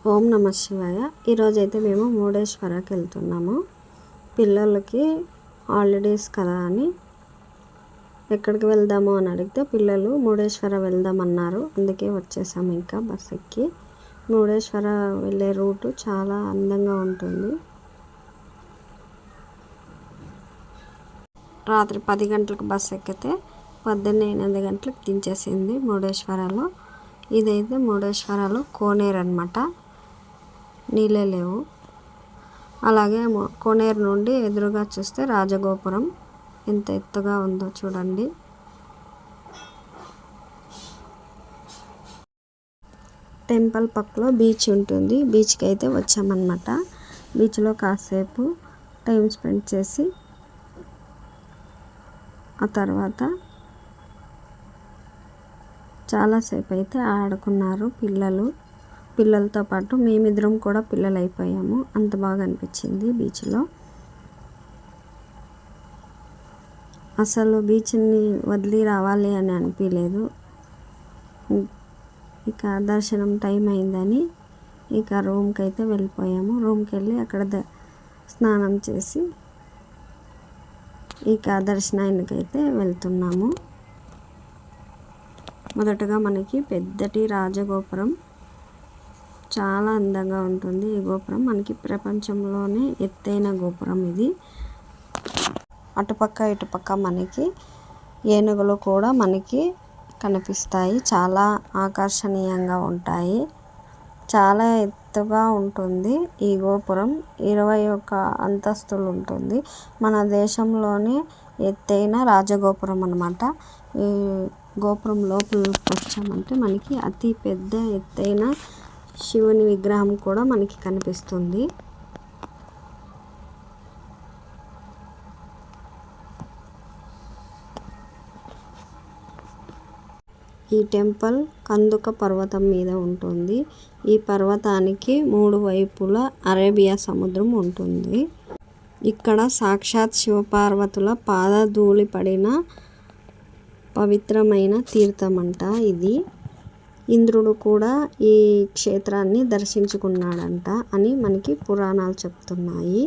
ఓం నమ శివాయ. ఈరోజైతే మేము మురుడేశ్వరకి వెళ్తున్నాము. పిల్లలకి హాలిడేస్ కదా అని ఎక్కడికి వెళ్దాము అని అడిగితే పిల్లలు మురుడేశ్వర వెళ్దామన్నారు. అందుకే వచ్చేసాము. ఇంకా బస్ ఎక్కి మురుడేశ్వర వెళ్ళే రూటు చాలా అందంగా ఉంటుంది. రాత్రి 10 గంటలకు బస్ ఎక్కితే పొద్దున్నే 8 గంటలకు దించేసింది మురుడేశ్వరలో. ఇదైతే మురుడేశ్వరలో కోనేరు అన్నమాట. నీళ్ళే లేవు. అలాగే కోనేరు నుండి ఎదురుగా చూస్తే రాజగోపురం ఎంత ఎత్తుగా ఉందో చూడండి. టెంపుల్ పక్కలో బీచ్ ఉంటుంది. బీచ్కి అయితే వచ్చామన్నమాట. బీచ్లో కాసేపు టైం స్పెండ్ చేసి ఆ తర్వాత చాలాసేపు అయితే ఆడుకున్నారు పిల్లలతో పాటు మేమిద్దరం కూడా పిల్లలు అయిపోయాము. అంత బాగా అనిపించింది బీచ్లో. అసలు బీచ్ని వదిలి రావాలి అని అనిపించలేదు. ఇక దర్శనం టైం అయిందని ఇక రూమ్కి అయితే వెళ్ళిపోయాము. రూమ్కి వెళ్ళి అక్కడ స్నానం చేసి ఇక దర్శనానికి అయితే వెళ్తున్నాము. మొదటగా మనకి పెద్దటి రాజగోపురం చాలా అందంగా ఉంటుంది. ఈ గోపురం మనకి ప్రపంచంలోనే ఎత్తైన గోపురం ఇది. అటుపక్క ఇటుపక్క మనకి ఏనుగులు కూడా మనకి కనిపిస్తాయి. చాలా ఆకర్షణీయంగా ఉంటాయి. చాలా ఎత్తుగా ఉంటుంది ఈ గోపురం. 21 అంతస్తులు ఉంటుంది. మన దేశంలోనే ఎత్తైన రాజగోపురం అన్నమాట. ఈ గోపురం లోపలికి వచ్చామంటే మనకి అతి పెద్ద ఎత్తైన శివుని విగ్రహం కూడా మనకి కనిపిస్తుంది. ఈ టెంపుల్ కందుక పర్వతం మీద ఉంటుంది. ఈ పర్వతానికి 3 వైపులా అరేబియా సముద్రం ఉంటుంది. ఇక్కడ సాక్షాత్ శివపార్వతుల పాదధూళి పడిన పవిత్రమైన తీర్థం అంట ఇది. ఇంద్రుడు కూడా ఈ క్షేత్రాన్ని దర్శించుకున్నాడంట అని మనకి పురాణాలు చెప్తున్నాయి.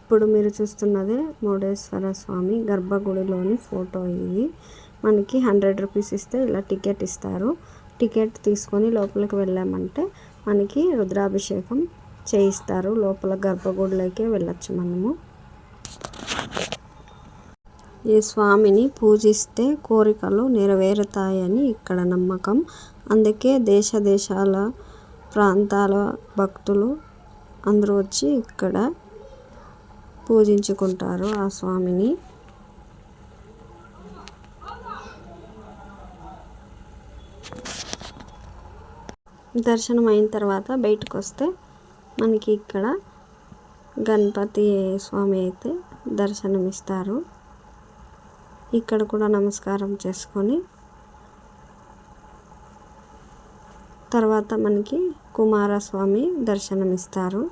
ఇప్పుడు మీరు చూస్తున్నదే మురుడేశ్వర స్వామి గర్భగుడిలోని ఫోటో ఇది. మనకి 100 రూపీస్ ఇస్తే ఇలా టికెట్ ఇస్తారు. టికెట్ తీసుకొని లోపలికి వెళ్ళామంటే మనకి రుద్రాభిషేకం చేయిస్తారు. లోపల గర్భగుడిలోకే వెళ్ళొచ్చు మనము. ఈ స్వామిని పూజిస్తే కోరికలు నెరవేరుతాయని ఇక్కడ నమ్మకం. అందుకే దేశాల ప్రాంతాల భక్తులు అందరూ వచ్చి ఇక్కడ పూజించుకుంటారు ఆ స్వామిని. దర్శనం అయిన తర్వాత బయటకు వస్తే మనకి ఇక్కడ గణపతి స్వామి అయితే దర్శనం ఇస్తారు. ఇక్కడ కూడా నమస్కారం చేసుకొని తర్వాత మనకి కుమారస్వామి దర్శనం ఇస్తారు.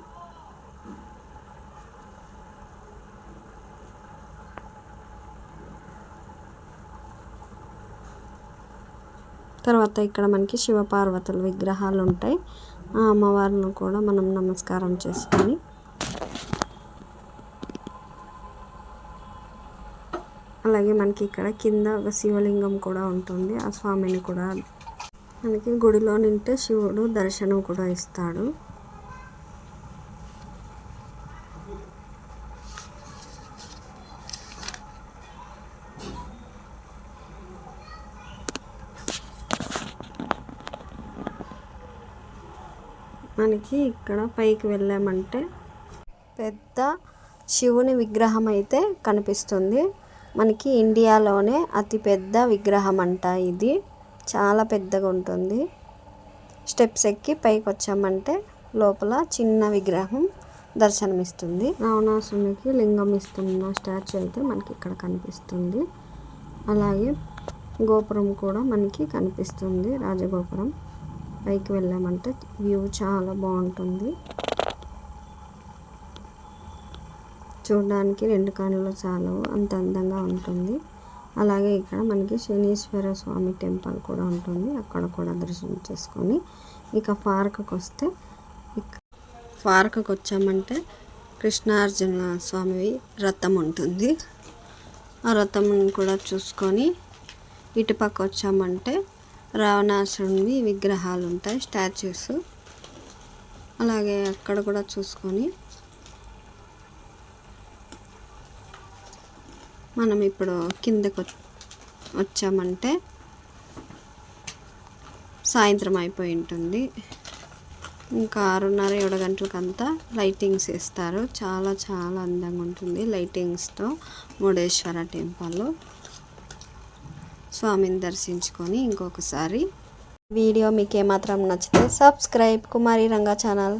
తర్వాత ఇక్కడ మనకి శివపార్వతుల విగ్రహాలు ఉంటాయి. ఆ అమ్మవారిని కూడా మనం నమస్కారం చేసుకొని అలాగే మనకి ఇక్కడ కింద ఒక శివలింగం కూడా ఉంటుంది. ఆ స్వామిని కూడా మనకి గుడిలో నింటే శివుడు దర్శనం కూడా ఇస్తాడు. మనకి ఇక్కడ పైకి వెళ్ళామంటే పెద్ద శివుని విగ్రహం అయితే కనిపిస్తుంది. మనకి ఇండియాలోనే అతి పెద్ద విగ్రహం అంట ఇది. చాలా పెద్దగా ఉంటుంది. స్టెప్స్ ఎక్కి పైకి వచ్చామంటే లోపల చిన్న విగ్రహం దర్శనమిస్తుంది. రావణాసునికి లింగం ఇస్తున్న స్టాచ్యూ అయితే మనకి ఇక్కడ కనిపిస్తుంది. అలాగే గోపురం కూడా మనకి కనిపిస్తుంది. రాజగోపురం పైకి వెళ్ళామంటే వ్యూ చాలా బాగుంటుంది. చూడడానికి 2 కళ్ళు చాలవు, అంత అందంగా ఉంటుంది. అలాగే ఇక్కడ మనకి శనీశ్వర స్వామి టెంపుల్ కూడా ఉంటుంది, అక్కడ కూడా దర్శనం చేసుకొని ఇక పార్క్కి వస్తే, పార్క్కి వచ్చామంటే కృష్ణార్జున స్వామి రథం ఉంటుంది, ఆ రథం కూడా చూసుకొని ఇటుపక్క వచ్చామంటే రావణాసురుని విగ్రహాలు ఉంటాయి, స్టాచ్యూస్. అలాగే అక్కడ కూడా చూసుకొని మనం ఇప్పుడు కిందకు వచ్చామంటే సాయంత్రం అయిపోయి ఉంటుంది. ఇంకా 6:30, 7 గంటలకంతా లైటింగ్స్ వేస్తారు. చాలా చాలా అందంగా ఉంటుంది లైటింగ్స్తో మురుడేశ్వర టెంపుల్. స్వామిని దర్శించుకొని ఇంకొకసారి. వీడియో మీకు ఏమాత్రం నచ్చితే సబ్స్క్రైబ్ కుమారి రంగా ఛానల్.